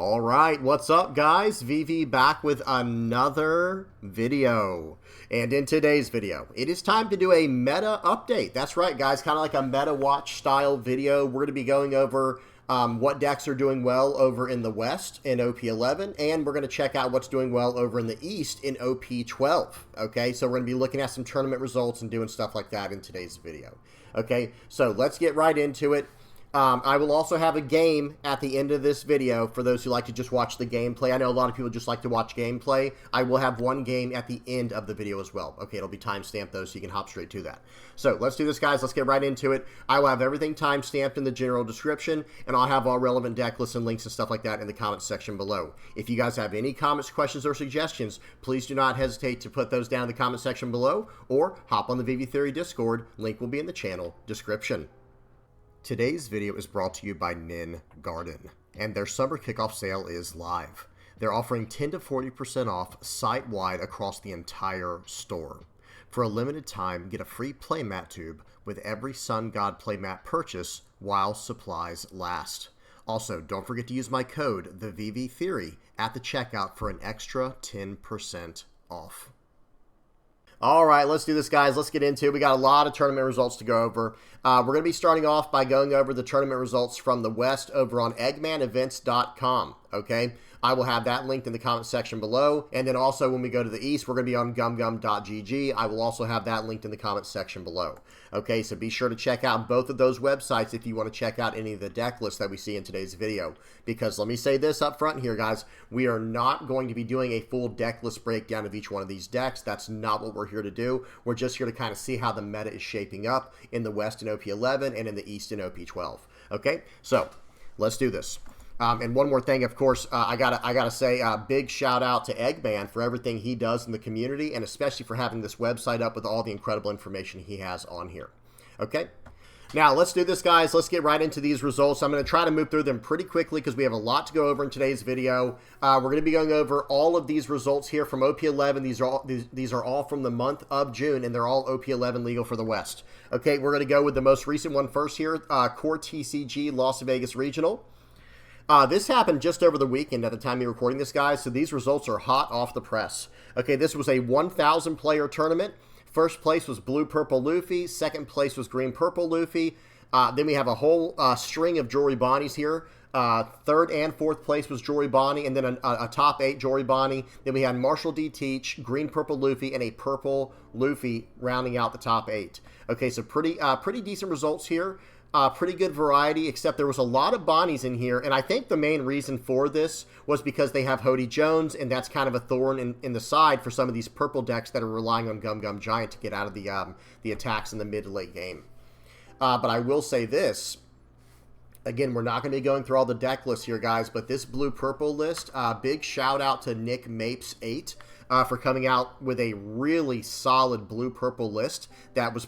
All right, what's up guys? VV back with another video. And in today's video, it is time to do a meta update. That's right guys, kind of like a meta watch style video. We're going to be going over what decks are doing well over in the West in OP11, and we're going to check out what's doing well over in the East in OP12. Okay, so we're going to be looking at some tournament results and doing stuff like that in today's video. Okay, so let's get right into it. I will also have a game at the end of this video for those who like to just watch the gameplay. I know a lot of people just like to watch gameplay. I will have one game at the end of the video as well. Okay, it'll be timestamped though, so you can hop straight to that. So let's do this, guys. Let's get right into it. I will have everything timestamped in the general description, and I'll have all relevant deck lists and links and stuff like that in the comments section below. If you guys have any comments, questions, or suggestions, please do not hesitate to put those down in the comment section below, or hop on the VV Theory Discord. Link will be in the channel description. Today's video is brought to you by Nin Garden, and their summer kickoff sale is live. They're offering 10 to 40% off site-wide across the entire store. For a limited time, get a free playmat tube with every Sun God playmat purchase while supplies last. Also, don't forget to use my code, the VV Theory, at the checkout for an extra 10% off. All right, let's do this, guys. Let's get into it. We got a lot of tournament results to go over. We're going to be starting off by going over the tournament results from the West over on eggmanevents.com, okay? I will have that linked in the comment section below. And then also when we go to the East, we're going to be on gumgum.gg. I will also have that linked in the comment section below. Okay, so be sure to check out both of those websites if you want to check out any of the deck lists that we see in today's video. Because let me say this up front here, guys. We are not going to be doing a full deck list breakdown of each one of these decks. That's not what we're here to do. We're just here to kind of see how the meta is shaping up in the West in OP11 and in the East in OP12. Okay, so let's do this. And one more thing, of course, I gotta say a big shout out to Eggman for everything he does in the community, and especially for having this website up with all the incredible information he has on here. Okay, now let's do this, guys. Let's get right into these results. I'm going to try to move through them pretty quickly because we have a lot to go over in today's video. We're going to be going over all of these results here from OP11. These are all from the month of June, and they're all OP11 legal for the West. Okay, we're going to go with the most recent one first here, Core TCG Las Vegas Regional. This happened just over the weekend at the time you're recording this, guys, so these results are hot off the press. Okay, this was a 1,000 player tournament. First place was Blue-Purple Luffy. Second place was Green-Purple Luffy. Then we have a whole string of Jory Bonnies here. Third and fourth place was Jory Bonnie, and then a top 8 Jory Bonnie. Then we had Marshall D. Teach, Green-Purple Luffy, and a Purple Luffy rounding out the top 8. Okay, so pretty decent results here. Pretty good variety, except there was a lot of Bonnies in here, and I think the main reason for this was because they have Hody Jones, and that's kind of a thorn in the side for some of these purple decks that are relying on Gum Gum Giant to get out of the attacks in the mid to late game. But I will say this. Again, we're not going to be going through all the deck lists here, guys, but this blue-purple list, big shout out to Nick Mapes 8 for coming out with a really solid blue-purple list that was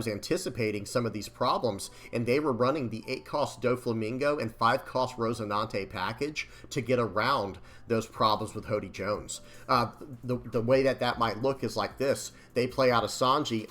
anticipating some of these problems, and they were running the 8-cost Doflamingo and 5-cost Rosinante package to get around those problems with Hody Jones. The way that might look is like this. They play out a Sanji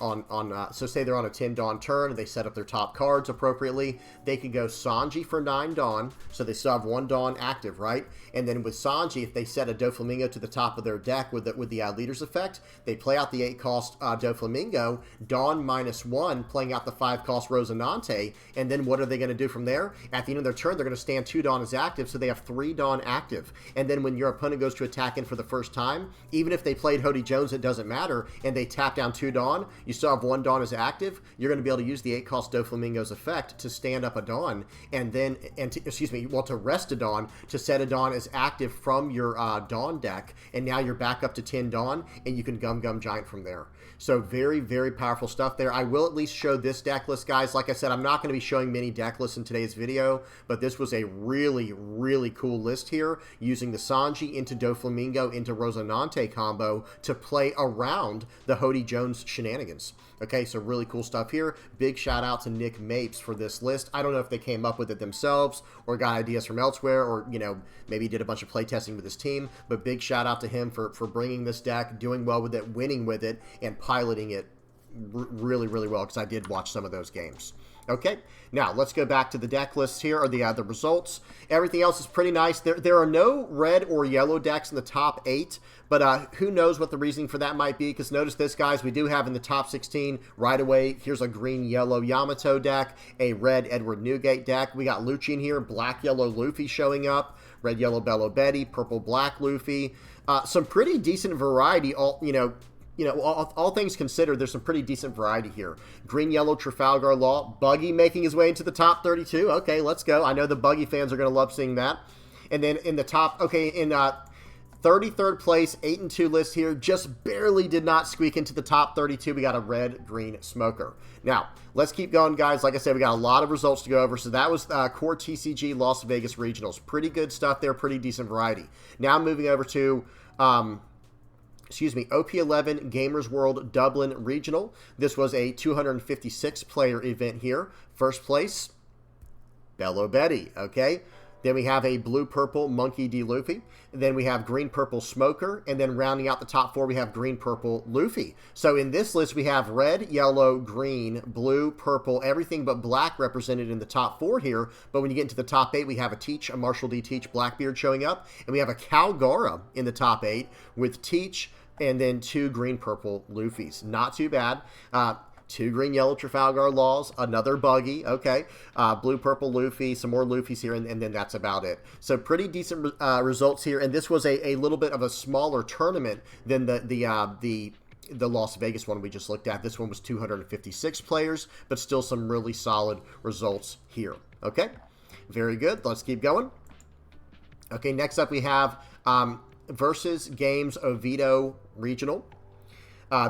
so say they're on a 10 Dawn turn, and they set up their top cards appropriately. They could go Sanji for 9 Dawn, so they still have 1 Dawn active, right? And then with Sanji, if they set a Doflamingo to the top of their deck with the leader's effect, they play out the 8-cost Doflamingo, Dawn -1, playing out the 5-cost Rosinante, and then what are they going to do from there? At the end of their turn, they're going to stand 2 Dawn as active, so they have 3 Dawn active. And then when your opponent goes to attack in for the first time, even if they played Hody Jones, it doesn't matter, and they tap down 2 Dawn, you still have 1 Dawn as active, you're going to be able to use the 8-cost Doflamingo's effect to stand up a Dawn, and then, to rest a Dawn, to set a Dawn as active from your Dawn deck, and now you're back up to 10 Dawn, and you can Gum Gum Giant from there. So very, very powerful stuff there. I will at least show this deck list, guys. Like I said, I'm not going to be showing many deck lists in today's video, but this was a really, really cool list here, using the Sanji into Doflamingo into Rosinante combo to play around the Hody Jones shenanigans. Okay, so really cool stuff here. Big shout out to Nick Mapes for this list. I don't know if they came up with it themselves or got ideas from elsewhere, or, you know, maybe did a bunch of playtesting with his team, but big shout out to him for bringing this deck, doing well with it, winning with it, and piloting it really, really well, because I did watch some of those games. Okay, now let's go back to the deck list here, or the results. Everything else is pretty nice. There are no red or yellow decks in the top 8, but who knows what the reasoning for that might be, because notice this, guys, we do have in the top 16 right away, here's a green-yellow Yamato deck, a red Edward Newgate deck. We got Lucci in here, black-yellow Luffy showing up, red-yellow Bello Betty, purple-black Luffy. Some pretty decent variety, all things considered, there's some pretty decent variety here. Green-yellow Trafalgar Law, Buggy making his way into the top 32. Okay, let's go. I know the Buggy fans are going to love seeing that. And then in the top, okay, in 33rd place, 8-2 list here, just barely did not squeak into the top 32. We got a red-green Smoker. Now, let's keep going, guys. Like I said, we got a lot of results to go over. So that was core TCG Las Vegas Regionals. Pretty good stuff there, pretty decent variety. Now moving over to... OP11 Gamers World Dublin Regional. This was a 256-player event here. First place, Bello Betty, okay? Then we have a blue-purple Monkey D. Luffy. Then we have green-purple Smoker. And then rounding out the top 4, we have green-purple Luffy. So in this list, we have red, yellow, green, blue, purple, everything but black represented in the top 4 here. But when you get into the top 8, we have a Teach, a Marshall D. Teach Blackbeard showing up. And we have a Calgara in the top 8 with Teach and then 2 green-purple Luffys. Not too bad. 2 green-yellow Trafalgar Laws, another Buggy, okay, blue-purple Luffy, some more Luffys here, and then that's about it. So pretty decent results here, and this was a little bit of a smaller tournament than the Las Vegas one we just looked at. This one was 256 players, but still some really solid results here, okay? Very good. Let's keep going. Okay, next up we have Versus Games Oviedo Regional.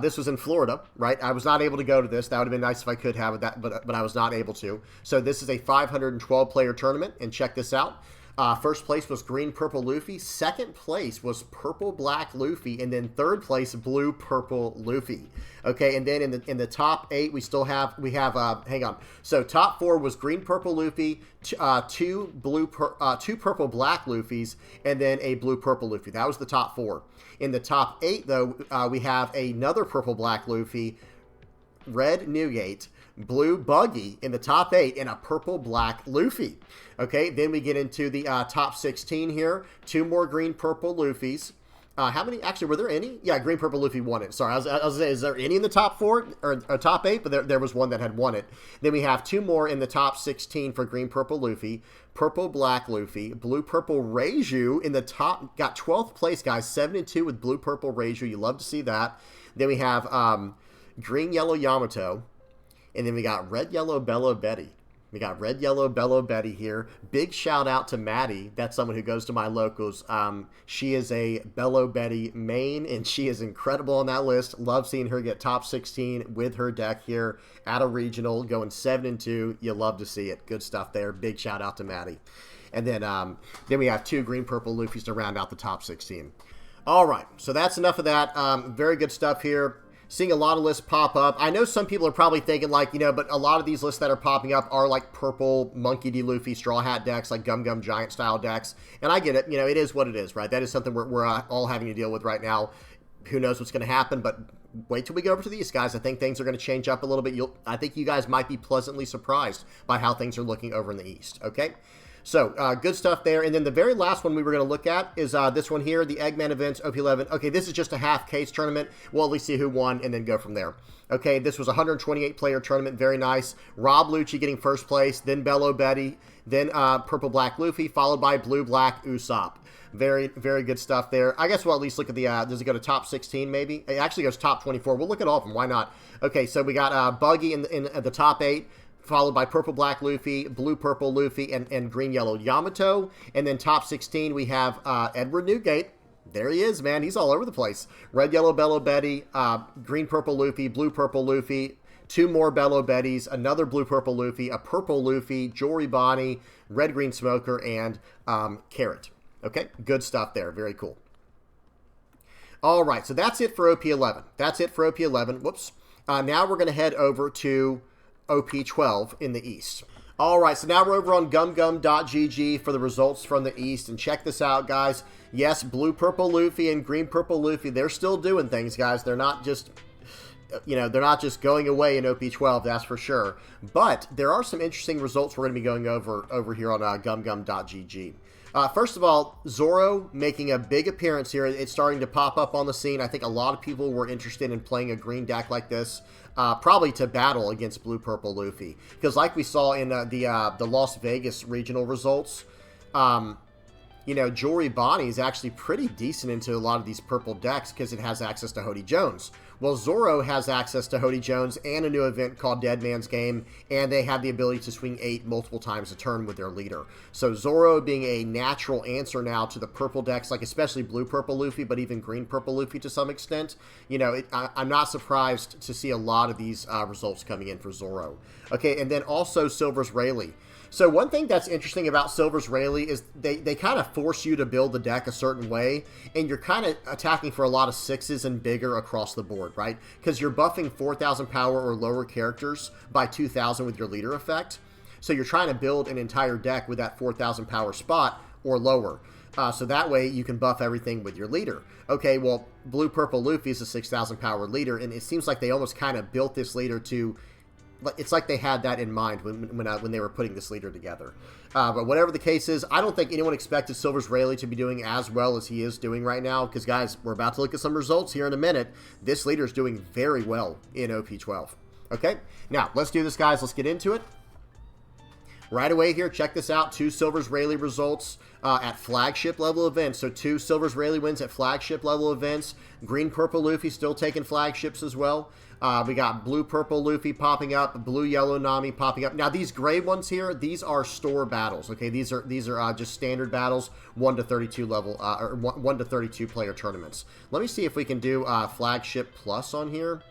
This was in Florida, right? I was not able to go to this. That would have been nice if I could have that, but I was not able to. So this is a 512-player tournament, and check this out. First place was green-purple Luffy. Second place was purple-black Luffy, and then third place blue-purple Luffy. Okay, and then in the top 8, we have hang on. So top 4 was green-purple Luffy, 2 purple-black Luffys, and then a blue-purple Luffy. That was the top 4. In the top 8, though, we have another purple-black Luffy, red Newgate, blue Buggy in the top 8, and a purple-black Luffy. Okay, then we get into the top 16 here. 2 more green-purple Luffys. How many? Actually, were there any? Yeah, green-purple Luffy won it. Sorry, I was saying, is there any in the top 4 or top 8? But there was one that had won it. Then we have 2 more in the top 16 for green-purple Luffy, purple-black Luffy, blue-purple Reiju in the top. Got 12th place, guys. 7-2 with blue-purple Reiju. You love to see that. Then we have green-yellow Yamato. And then we got red-yellow Bello Betty. We got red-yellow Bello Betty here. Big shout-out to Maddie. That's someone who goes to my locals. She is a Bello Betty main, and she is incredible on that list. Love seeing her get top 16 with her deck here at a regional, going 7-2. You love to see it. Good stuff there. Big shout-out to Maddie. And then we have 2 green-purple Luffys to round out the top 16. All right, so that's enough of that. Very good stuff here. Seeing a lot of lists pop up. I know some people are probably thinking like, but a lot of these lists that are popping up are like purple Monkey D. Luffy Straw Hat decks, like Gum Gum Giant style decks. And I get it. It is what it is, right? That is something we're all having to deal with right now. Who knows what's going to happen, but wait till we go over to these guys. I think things are going to change up a little bit. I think you guys might be pleasantly surprised by how things are looking over in the East, okay? So, good stuff there. And then the very last one we were going to look at is this one here, the Eggman Events OP11. Okay, this is just a half case tournament. We'll at least see who won and then go from there. Okay, this was a 128-player tournament. Very nice. Rob Lucci getting first place, then Bello Betty, then purple-black Luffy, followed by blue-black Usopp. Very, very good stuff there. I guess we'll at least look at the, does it go to top 16 maybe? It actually goes top 24. We'll look at all of them. Why not? Okay, so we got Buggy in the top 8. Followed by purple-black Luffy, blue-purple Luffy, and green-yellow Yamato. And then top 16, we have Edward Newgate. There he is, man. He's all over the place. Red-yellow Bello Betty, green-purple Luffy, blue-purple Luffy, 2 more Bello Bettys, another blue-purple Luffy, a purple Luffy, Jory Bonnie, red-green Smoker, and Carrot. Okay, good stuff there. Very cool. All right, so that's it for OP11. That's it for OP11. Whoops. Now we're going to head over to OP12 in the East. All right, so now we're over on gumgum.gg for the results from the East, and check this out, guys. Yes, blue-purple Luffy and green-purple Luffy, they're still doing things, guys. They're not just they're not just going away in OP12, that's for sure. But there are some interesting results we're going to be going over here on gumgum.gg. First of all, Zoro making a big appearance here. It's starting to pop up on the scene. I think a lot of people were interested in playing a green deck like this, probably to battle against Blue-Purple Luffy. Because like we saw in the Las Vegas regional results, Jory Bonnie is actually pretty decent into a lot of these purple decks because it has access to Hody Jones. Well, Zoro has access to Hody Jones and a new event called Dead Man's Game, and they have the ability to swing 8 multiple times a turn with their leader. So Zoro being a natural answer now to the purple decks, like especially Blue-Purple Luffy, but even Green-Purple Luffy to some extent. I'm not surprised to see a lot of these results coming in for Zoro. Okay, and then also Silver's Rayleigh. So one thing that's interesting about Silver's Rayleigh is they kind of force you to build the deck a certain way, and you're kind of attacking for a lot of 6s and bigger across the board, right? Because you're buffing 4,000 power or lower characters by 2,000 with your leader effect. So you're trying to build an entire deck with that 4,000 power spot or lower. So that way you can buff everything with your leader. Okay, well, Blue-Purple Luffy is a 6,000 power leader, and it seems like they almost kind of built this leader to... It's like they had that in mind when they were putting this leader together. But whatever the case is, I don't think anyone expected Silver's Rayleigh to be doing as well as he is doing right now. Because, guys, we're about to look at some results here in a minute. This leader is doing very well in OP12. Okay? Now, let's do this, guys. Let's get into it. Right away here, check this out. 2 Silver's Rayleigh results at flagship level events. So 2 Silver's Rayleigh wins at flagship level events. Green-Purple Luffy still taking flagships as well. We got Blue-Purple Luffy popping up, Blue-Yellow Nami popping up. Now these gray ones here, these are store battles. Okay, these are just standard battles, 1 to 32 level or 1 to 32 player tournaments. Let me see if we can do flagship plus on here.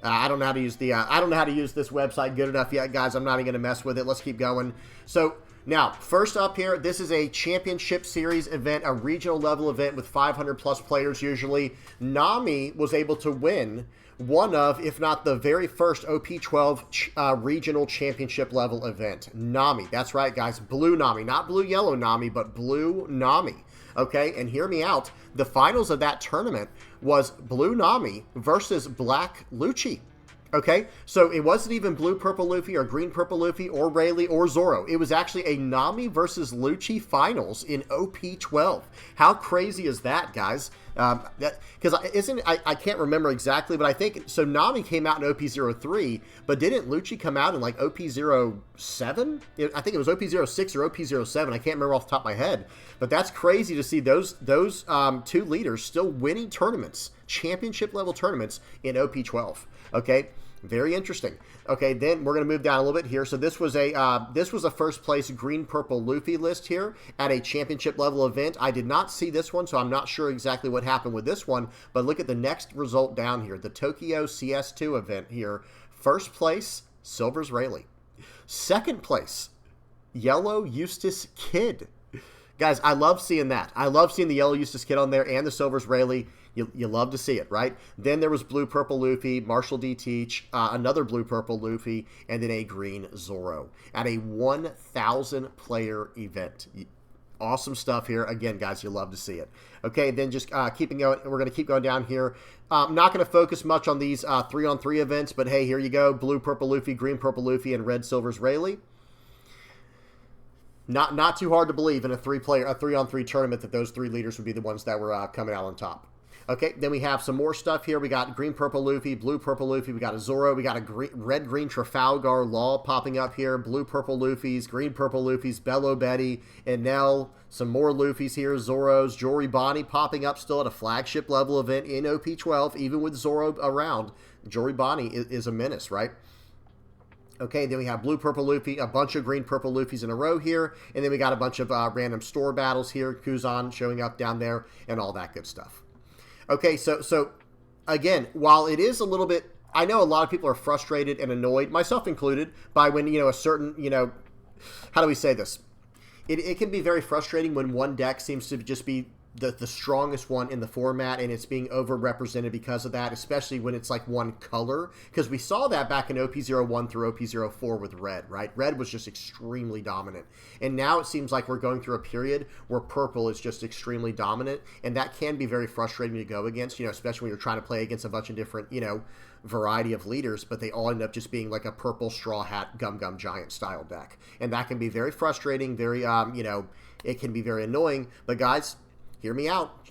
I don't know how to use this website good enough yet, guys. I'm not even going to mess with it. Let's keep going. So now, first up here, this is a championship series event, a regional level event with 500 plus players usually. Nami was able to win one of, if not the very first OP12 regional championship level event. Nami, that's right, guys. Blue Nami, not Blue-Yellow Nami, but Blue Nami. Okay, and hear me out. The finals of that tournament was Blue Nami versus Black Lucci. Okay, so it wasn't even Blue-Purple Luffy or Green-Purple Luffy or Rayleigh or Zoro. It was actually a Nami versus Lucci finals in OP12. How crazy is that, guys? Because I can't remember exactly, but I think so. Nami came out in OP03, but didn't Lucci come out in like OP07? I think it was OP06 or OP07. I can't remember off the top of my head, but that's crazy to see those 2 leaders still winning tournaments, championship level tournaments in OP12. Okay, very interesting. Okay, then we're going to move down a little bit here. So this was a first place Green-Purple Luffy list here at a championship level event. I did not see this one, so I'm not sure exactly what happened with this one. But look at the next result down here, the Tokyo CS2 event here. First place, Silver's Rayleigh. Second place, Yellow Eustace Kid. Guys, I love seeing that. I love seeing the Yellow Eustace Kid on there and the Silver's Rayleigh. You love to see it, right? Then there was Blue-Purple Luffy, Marshall D. Teach, another Blue-Purple Luffy, and then a Green Zoro at a 1,000 player event. Awesome stuff here. Again, guys, you love to see it. Okay, then just keeping going. We're going to keep going down here. I'm not going to focus much on these 3-on-3 events, but hey, here you go. Blue-Purple Luffy, Green-Purple Luffy, and Red Silver's Rayleigh. Not too hard to believe in a 3-on-3 tournament that those 3 leaders would be the ones that were coming out on top. Okay, then we have some more stuff here. We got Green-Purple Luffy, Blue-Purple Luffy. We got a Zoro. We got a Red-Green Trafalgar Law popping up here. Blue-Purple Luffy's, Green-Purple Luffy's, Bello Betty, and Nell. Some more Luffy's here. Zoro's, Jory Bonnie popping up still at a flagship level event in OP12, even with Zoro around. Jory Bonnie is a menace, right? Okay, then we have Blue-Purple Luffy, a bunch of Green-Purple Luffy's in a row here, and then we got a bunch of random store battles here, Kuzan showing up down there, and all that good stuff. Okay, so again, while it is a little bit, I know a lot of people are frustrated and annoyed, myself included, by when, a certain, how do we say this? It can be very frustrating when one deck seems to just be the strongest one in the format, and it's being overrepresented because of that, especially when it's like one color, because we saw that back in OP01 through OP04 with red, right? Red was just extremely dominant, and now it seems like we're going through a period where purple is just extremely dominant, and that can be very frustrating to go against, you know, especially when you're trying to play against a bunch of different, you know, variety of leaders, but they all end up just being like a purple straw hat gum giant style deck, and that can be very frustrating, very you know, it can be very annoying. But guys, hear me out.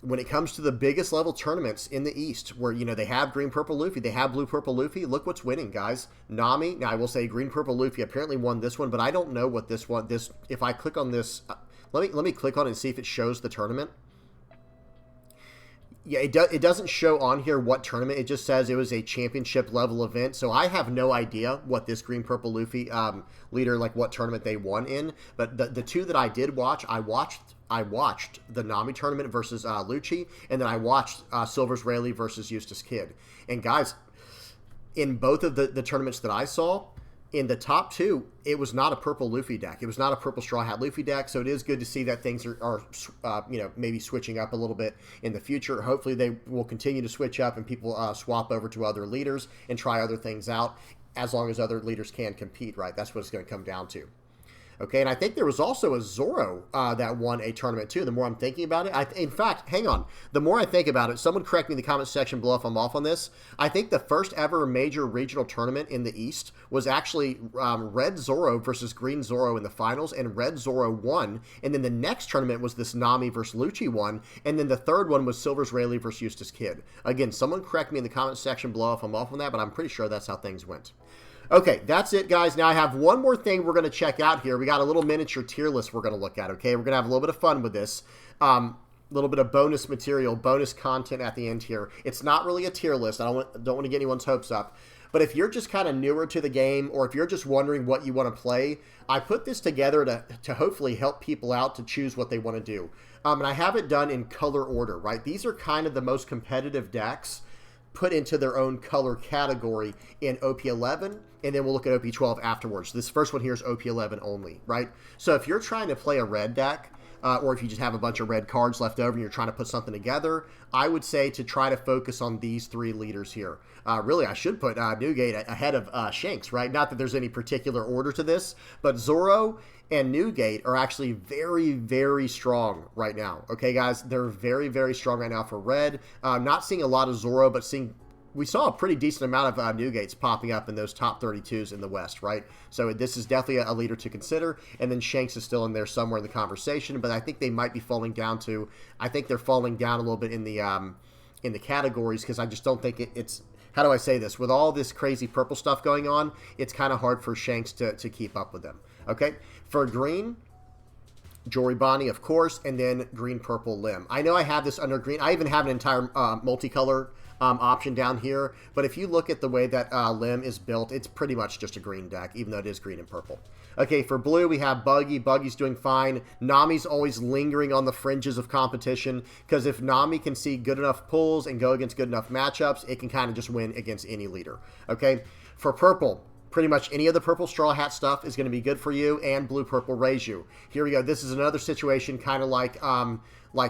When it comes to the biggest level tournaments in the East, where, you know, they have green purple Luffy, they have blue purple Luffy, look what's winning, guys. Nami, now I will say green purple Luffy apparently won this one, but I don't know what this one, if I click on this, let me click on it and see if it shows the tournament. Yeah, it doesn't show on here what tournament. It just says it was a championship level event. So I have no idea what this green purple Luffy leader, like what tournament they won in. But the two that I did watch, I watched the Nami tournament versus Lucci, and then I watched Silver's Rayleigh versus Eustace Kid. And guys, in both of the tournaments that I saw, in the top two, it was not a purple Luffy deck. It was not a purple Straw Hat Luffy deck, so it is good to see that things are you know, maybe switching up a little bit in the future. Hopefully they will continue to switch up and people swap over to other leaders and try other things out, as long as other leaders can compete, right? That's what it's going to come down to. Okay, and I think there was also a Zoro that won a tournament too, the more I'm thinking about it. In fact, hang on. The more I think about it, someone correct me in the comment section below if I'm off on this. I think the first ever major regional tournament in the East was actually Red Zoro versus Green Zoro in the finals, and Red Zoro won. And then the next tournament was this Nami versus Lucci one, and then the third one was Silver's Rayleigh versus Eustace Kid. Again, someone correct me in the comment section below if I'm off on that, but I'm pretty sure that's how things went. Okay, that's it, guys. Now I have one more thing we're going to check out here. We got a little miniature tier list we're going to look at, okay? We're going to have a little bit of fun with this. A little bit of bonus material, bonus content at the end here. It's not really a tier list. I don't want to get anyone's hopes up. But if you're just kind of newer to the game, or if you're just wondering what you want to play, I put this together to hopefully help people out to choose what they want to do. And I have it done in color order, right? These are kind of the most competitive decks put into their own color category in OP11, and then we'll look at OP12 afterwards. This first one here is OP11 only, right? So if you're trying to play a red deck, or if you just have a bunch of red cards left over and you're trying to put something together, I would say to try to focus on these three leaders here. Really, I should put Newgate ahead of Shanks, right? Not that there's any particular order to this, but Zoro and Newgate are actually very, very strong right now. Okay, guys? They're very, very strong right now for red. Not seeing a lot of Zoro, but we saw a pretty decent amount of Newgates popping up in those top 32s in the West, right? So this is definitely a leader to consider. And then Shanks is still in there somewhere in the conversation, but I think they might be falling down to, I think they're falling down a little bit in the categories, because I just don't think it's, how do I say this? With all this crazy purple stuff going on, it's kind of hard for Shanks to keep up with them. Okay? For green, Joribani, of course, and then green-purple Lim. I know I have this under green. I even have an entire multicolor option down here, but if you look at the way that Lim is built, it's pretty much just a green deck, even though it is green and purple. Okay, for blue, we have Buggy. Buggy's doing fine. Nami's always lingering on the fringes of competition, because if Nami can see good enough pulls and go against good enough matchups, it can kind of just win against any leader. Okay, for purple, pretty much any of the purple Straw Hat stuff is going to be good for you, and blue-purple Reiju. Here we go. This is another situation kind of like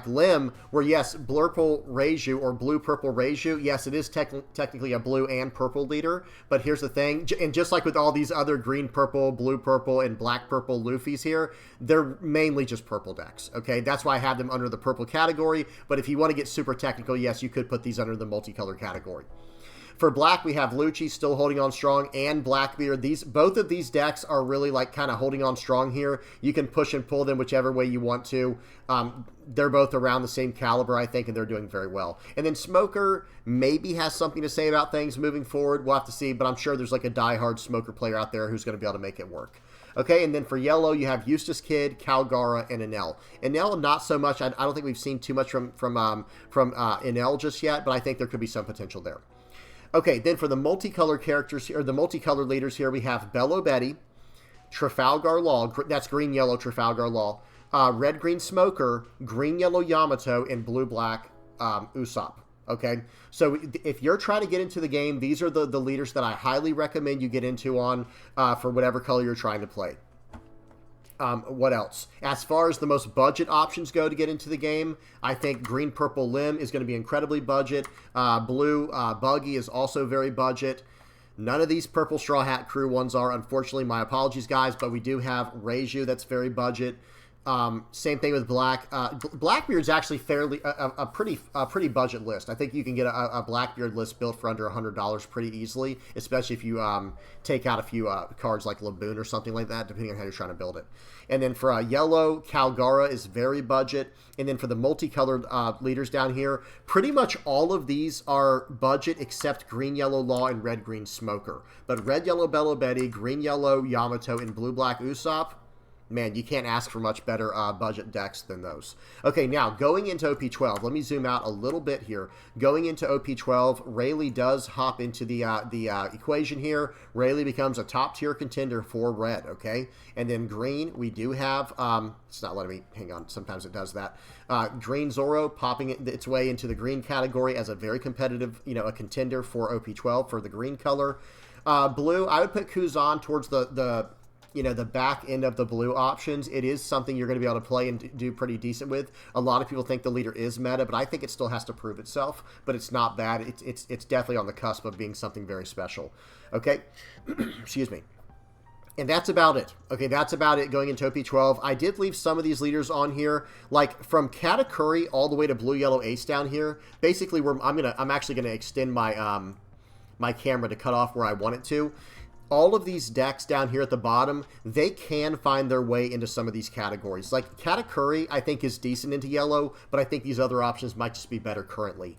Lim, where yes, blue-purple Reiju or blue-purple Reiju, yes, it is technically a blue and purple leader, but here's the thing, and just like with all these other green-purple, blue-purple, and black-purple Luffys here, they're mainly just purple decks, okay? That's why I have them under the purple category, but if you want to get super technical, yes, you could put these under the multicolor category. For black, we have Lucci still holding on strong, and Blackbeard. Both of these decks are really like kind of holding on strong here. You can push and pull them whichever way you want to. They're both around the same caliber, I think, and they're doing very well. And then Smoker maybe has something to say about things moving forward. We'll have to see, but I'm sure there's like a diehard Smoker player out there who's going to be able to make it work. Okay, and then for yellow, you have Eustace Kid, Calgara, and Enel. Enel, not so much. I don't think we've seen too much from Enel just yet, but I think there could be some potential there. Okay, then for the multicolor characters here, or the multicolor leaders here, we have Bello Betty, Trafalgar Law, that's green-yellow Trafalgar Law, red-green Smoker, green-yellow Yamato, and blue-black Usopp. Okay, so if you're trying to get into the game, these are the leaders that I highly recommend you get into on for whatever color you're trying to play. What else? As far as the most budget options go to get into the game, I think green purple limb is going to be incredibly budget. Blue buggy is also very budget. None of these purple straw hat crew ones are, unfortunately. My apologies, guys, but we do have Reiju that's very budget. Same thing with black. Blackbeard's actually fairly a pretty budget list. I think you can get a Blackbeard list built for under $100 pretty easily, especially if you take out a few cards like Laboon or something like that, depending on how you're trying to build it. And then for yellow, Calgara is very budget. And then for the multicolored leaders down here, pretty much all of these are budget except green, yellow, Law, and red, green, Smoker. But red, yellow, Bello Betty, green, yellow, Yamato, and blue, black, Usopp, man, you can't ask for much better budget decks than those. Okay, now going into OP12, let me zoom out a little bit here. Going into OP12, Rayleigh does hop into the equation here. Rayleigh becomes a top tier contender for red, okay? And then green, we do have, it's not letting me, hang on, sometimes it does that. Green Zoro popping its way into the green category as a very competitive, a contender for OP12 for the green color. Blue, I would put Kuzan towards the back end of the blue options. It is something you're going to be able to play and do pretty decent with. A lot of people think the leader is meta, but I think it still has to prove itself. But it's not bad. It's definitely on the cusp of being something very special. Okay, excuse me. And that's about it. Okay, that's about it going into OP12. I did leave some of these leaders on here, like from Katakuri all the way to Blue Yellow Ace down here. Basically, I'm actually gonna extend my my camera to cut off where I want it to. All of these decks down here at the bottom, they can find their way into some of these categories. Like Katakuri, I think is decent into yellow, but I think these other options might just be better currently.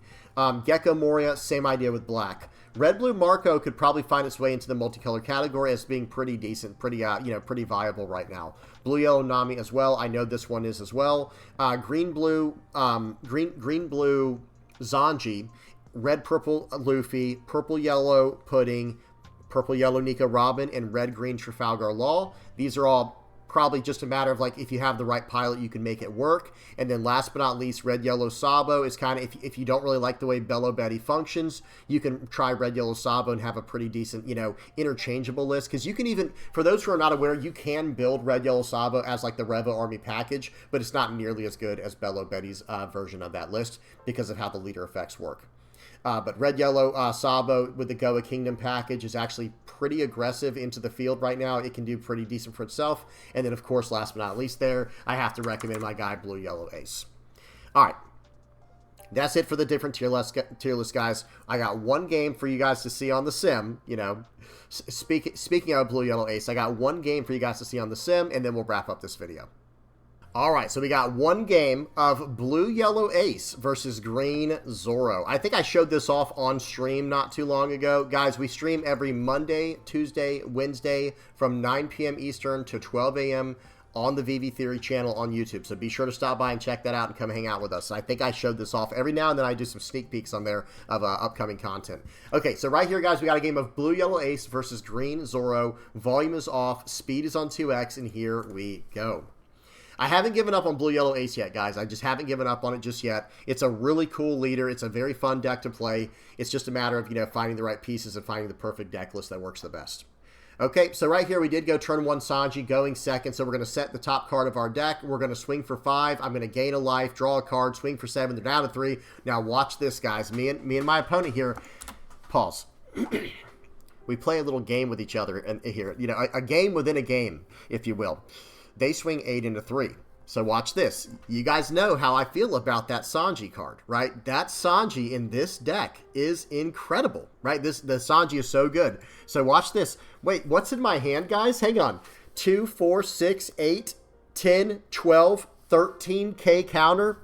Gecko Moria, same idea with black. Red Blue Marco could probably find its way into the multicolor category as being pretty decent, pretty pretty viable right now. Blue Yellow Nami as well. I know this one is as well. Green Blue Zanji, Red Purple Luffy, Purple Yellow Pudding, Purple Yellow Nico Robin, and Red Green Trafalgar Law. These are all probably just a matter of, like, if you have the right pilot, you can make it work. And then last but not least, Red Yellow Sabo is kind of, if you don't really like the way Bello Betty functions, you can try Red Yellow Sabo and have a pretty decent, interchangeable list. Because you can even, for those who are not aware, you can build Red Yellow Sabo as like the Revo Army package, but it's not nearly as good as Bello Betty's version of that list because of how the leader effects work. But Red Yellow Sabo with the Goa Kingdom package is actually pretty aggressive into the field right now. It can do pretty decent for itself. And then, of course, last but not least there, I have to recommend my guy Blue Yellow Ace. All right. That's it for the different tier list, guys. I got one game for you guys to see on the sim. Speaking of Blue Yellow Ace, I got one game for you guys to see on the sim, and then we'll wrap up this video. Alright, so we got one game of Blue Yellow Ace versus Green Zoro. I think I showed this off on stream not too long ago. Guys, we stream every Monday, Tuesday, Wednesday from 9 p.m. Eastern to 12 a.m. on the VV Theory channel on YouTube. So be sure to stop by and check that out and come hang out with us. I think I showed this off every now and then. I do some sneak peeks on there of upcoming content. Okay, so right here, guys, we got a game of Blue Yellow Ace versus Green Zoro. Volume is off, speed is on 2x, and here we go. I haven't given up on Blue Yellow Ace yet, guys. I just haven't given up on it just yet. It's a really cool leader. It's a very fun deck to play. It's just a matter of, finding the right pieces and finding the perfect deck list that works the best. Okay, so right here we did go turn 1 Sanji, going second. So we're going to set the top card of our deck. We're going to swing for 5. I'm going to gain a life, draw a card, swing for 7. They're down to 3. Now watch this, guys. Me and my opponent here. Pause. We play a little game with each other and here. A game within a game, if you will. They swing 8 into 3. So watch this. You guys know how I feel about that Sanji card, right? That Sanji in this deck is incredible, right? The Sanji is so good. So watch this. Wait, what's in my hand, guys? Hang on. 2, 4, 6, 8, 10, 12, 13K counter.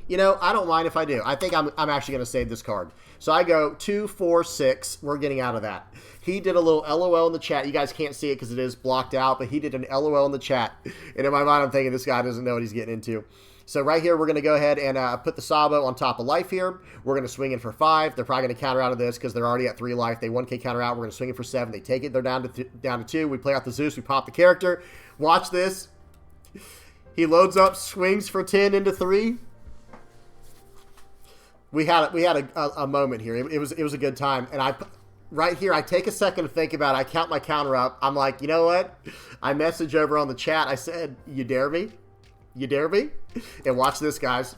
I don't mind if I do. I think I'm actually going to save this card. So I go 2, 4, 6. We're getting out of that. He did a little LOL in the chat. You guys can't see it because it is blocked out, but he did an LOL in the chat. And in my mind, I'm thinking this guy doesn't know what he's getting into. So right here, we're going to go ahead and put the Sabo on top of life here. We're going to swing in for 5. They're probably going to counter out of this because they're already at 3 life. They 1K counter out. We're going to swing in for 7. They take it. They're down to 2. We play out the Zeus. We pop the character. Watch this. He loads up, swings for 10 into 3. We had a moment here. It was a good time, and right here, I take a second to think about it. I count my counter up. I'm like, you know what? I message over on the chat. I said, you dare me? You dare me? And watch this, guys.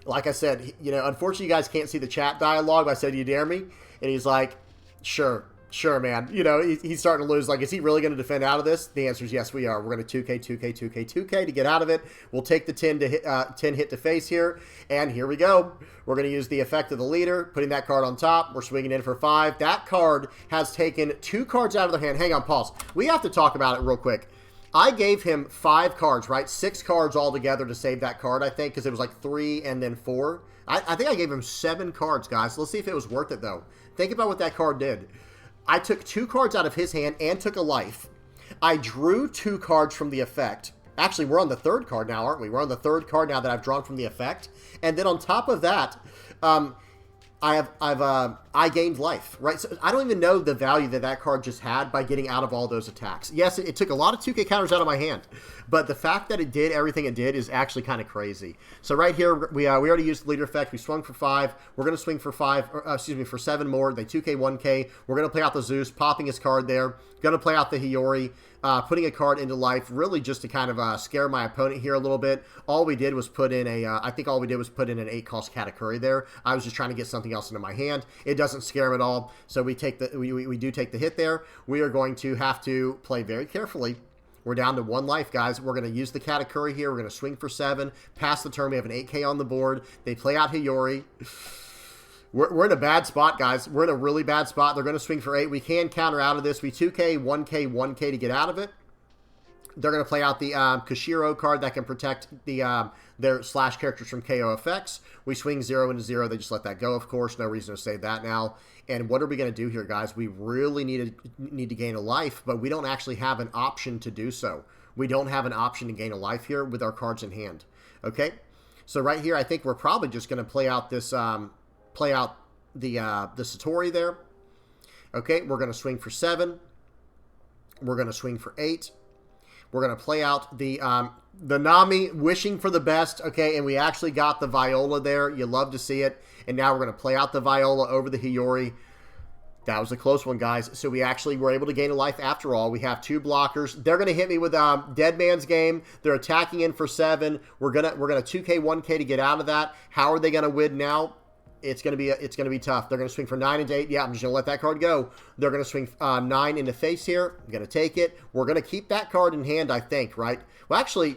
Like I said, you know, unfortunately, you guys can't see the chat dialogue. But I said, you dare me? And he's like, sure. Sure, man. You know, he's starting to lose. Like, is he really going to defend out of this? The answer is yes, we are. We're going to 2K, 2K, 2K, 2K to get out of it. We'll take the 10 hit to face here. And here we go. We're going to use the effect of the leader, putting that card on top. We're swinging in for 5. That card has taken 2 cards out of their hand. Hang on, pause. We have to talk about it real quick. I gave him 5 cards, right? 6 cards altogether to save that card, I think, because it was like 3 and then 4. I think I gave him 7 cards, guys. Let's see if it was worth it, though. Think about what that card did. I took 2 cards out of his hand and took a life. I drew 2 cards from the effect. Actually, we're on the 3rd card now, aren't we? We're on the 3rd card now that I've drawn from the effect. And then on top of that, I gained life, right? So I don't even know the value that that card just had by getting out of all those attacks. Yes, it took a lot of 2K counters out of my hand, but the fact that it did everything it did is actually kind of crazy. So right here, we already used the leader effect. We swung for 5. We're going to swing for 7 more. They 2K, 1K. We're going to play out the Zeus, popping his card there. Going to play out the Hiyori. Putting a card into life, really just to kind of scare my opponent here a little bit. All we did was put in I think all we did was put in an 8-cost Katakuri there. I was just trying to get something else into my hand. It doesn't scare him at all, so we do take the hit there. We are going to have to play very carefully. We're down to 1 life, guys. We're going to use the Katakuri here. We're going to swing for 7. Pass the turn. We have an 8K on the board. They play out Hiyori. We're in a bad spot, guys. We're in a really bad spot. They're going to swing for 8. We can counter out of this. We 2K, 1K, 1K to get out of it. They're going to play out the Koshiro card that can protect their slash characters from KO effects. We swing 0 into 0. They just let that go, of course. No reason to save that now. And what are we going to do here, guys? We really need to gain a life, but we don't actually have an option to do so. We don't have an option to gain a life here with our cards in hand. Okay? So right here, I think we're probably just going to play out this... play out the Satori there. Okay, we're going to swing for 7. We're going to swing for 8. We're going to play out the Nami, wishing for the best. Okay, and we actually got the Viola there. You love to see it. And now we're going to play out the Viola over the Hiyori. That was a close one, guys. So we actually were able to gain a life after all. We have 2 blockers. They're going to hit me with Dead Man's Game. They're attacking in for 7. We're gonna 2K, 1K to get out of that. How are they going to win now? It's gonna be tough. They're gonna swing for 9 into 8. Yeah, I'm just gonna let that card go. They're gonna swing 9 into face here. I'm gonna take it. We're gonna keep that card in hand, I think, right? Well, actually,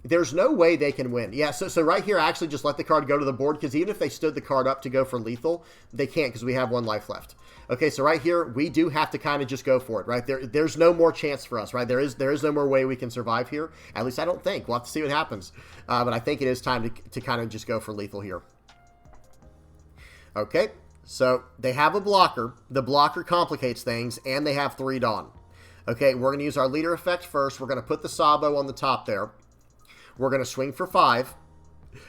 there's no way they can win. Yeah, so right here, I actually just let the card go to the board because even if they stood the card up to go for lethal, they can't because we have 1 life left. Okay, so right here, we do have to kind of just go for it, right? There's no more chance for us, right? There is no more way we can survive here. At least I don't think. We'll have to see what happens. But I think it is time to kind of just go for lethal here. Okay, so they have a blocker. The blocker complicates things, and they have 3 Dawn. Okay, we're going to use our leader effect first. We're going to put the Sabo on the top there. We're going to swing for 5.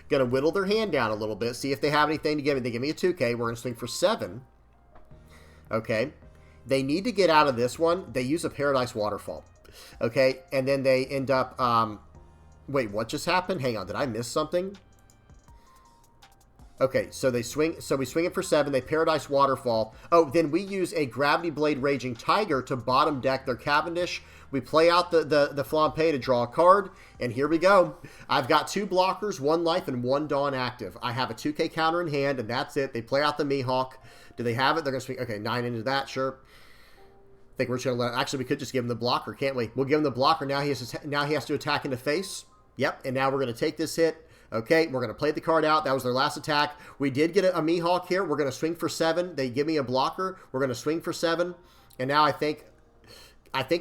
Going to whittle their hand down a little bit, see if they have anything to give me. They give me a 2K. We're going to swing for 7. Okay, they need to get out of this one. They use a Paradise Waterfall. Okay, and then they end up... wait, what just happened? Hang on, did I miss something? Okay, so they swing. So we swing it for 7. They Paradise Waterfall. Oh, then we use a Gravity Blade Raging Tiger to bottom deck their Cavendish. We play out the Flampe to draw a card, and here we go. I've got 2 blockers, 1 life, and 1 Dawn active. I have a 2K counter in hand, and that's it. They play out the Mihawk. Do they have it? They're going to swing. Okay, 9 into that, sure. I think we're just going to let... Actually, we could just give him the blocker, can't we? We'll give him the blocker. Now he has to attack into face. Yep, and now we're going to take this hit. Okay, we're going to play the card out. That was their last attack. We did get a Mihawk here. We're going to swing for 7. They give me a blocker. We're going to swing for 7. And now I think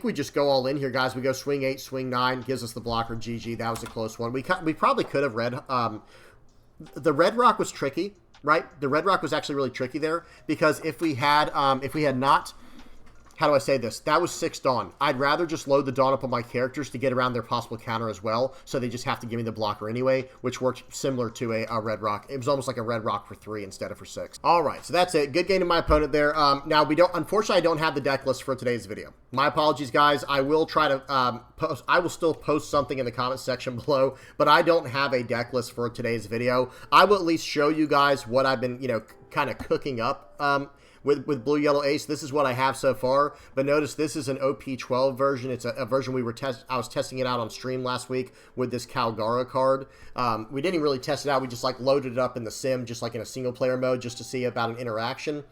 we just go all in here, guys. We go swing 8, swing 9. Gives us the blocker. GG. That was a close one. We probably could have read... the Red Rock was tricky, right? The Red Rock was actually really tricky there. Because if we had not... How do I say this? That was 6 Dawn. I'd rather just load the Dawn up on my characters to get around their possible counter as well, so they just have to give me the blocker anyway, which worked similar to a Red Rock. It was almost like a Red Rock for 3 instead of for 6. All right, so that's it. Good game to my opponent there. Now, unfortunately, I don't have the deck list for today's video. My apologies, guys. I will try to I will still post something in the comment section below, but I don't have a deck list for today's video. I will at least show you guys what I've been, kind of cooking up with Blue Yellow Ace. This is what I have so far, but notice this is an OP12 version. It's a version I was testing it out on stream last week with this Calgara card. We didn't really test it out. We just like loaded it up in the sim, just like in a single player mode, just to see about an interaction.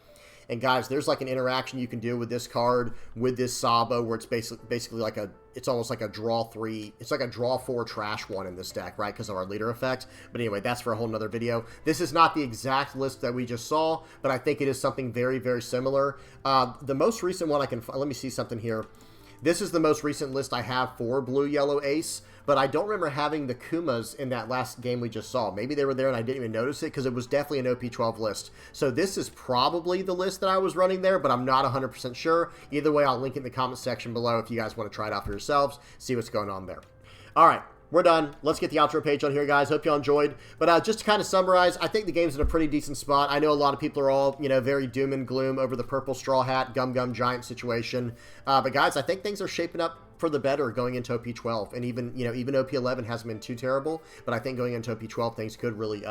And guys, there's like an interaction you can do with this card, with this Sabo, where it's basically like it's almost like a draw 3, it's like a draw 4 trash one in this deck, right, because of our leader effect. But anyway, that's for a whole nother video. This is not the exact list that we just saw, but I think it is something very, very similar. The most recent one I can, let me see something here. This is the most recent list I have for Blue Yellow Ace, but I don't remember having the Kumas in that last game we just saw. Maybe they were there and I didn't even notice it because it was definitely an OP12 list. So this is probably the list that I was running there, but I'm not 100% sure. Either way, I'll link it in the comment section below if you guys want to try it out for yourselves, see what's going on there. All right. We're done. Let's get the outro page on here, guys. Hope y'all enjoyed. But just to kind of summarize, I think the game's in a pretty decent spot. I know a lot of people are all, you know, very doom and gloom over the purple straw hat, gum giant situation. But guys, I think things are shaping up for the better going into OP12. And even, you know, even OP11 hasn't been too terrible. But I think going into OP12, things could really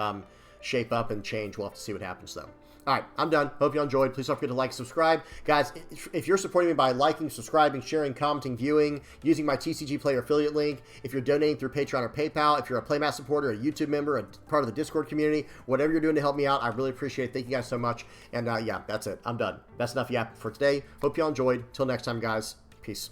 shape up and change. We'll have to see what happens, though. All right, I'm done. Hope you all enjoyed. Please don't forget to like, subscribe. Guys, if you're supporting me by liking, subscribing, sharing, commenting, viewing, using my TCG Player affiliate link, if you're donating through Patreon or PayPal, if you're a Playmat supporter, a YouTube member, a part of the Discord community, whatever you're doing to help me out, I really appreciate it. Thank you guys so much. And yeah, that's it. I'm done. That's enough yap for today. Hope you all enjoyed. Till next time, guys. Peace.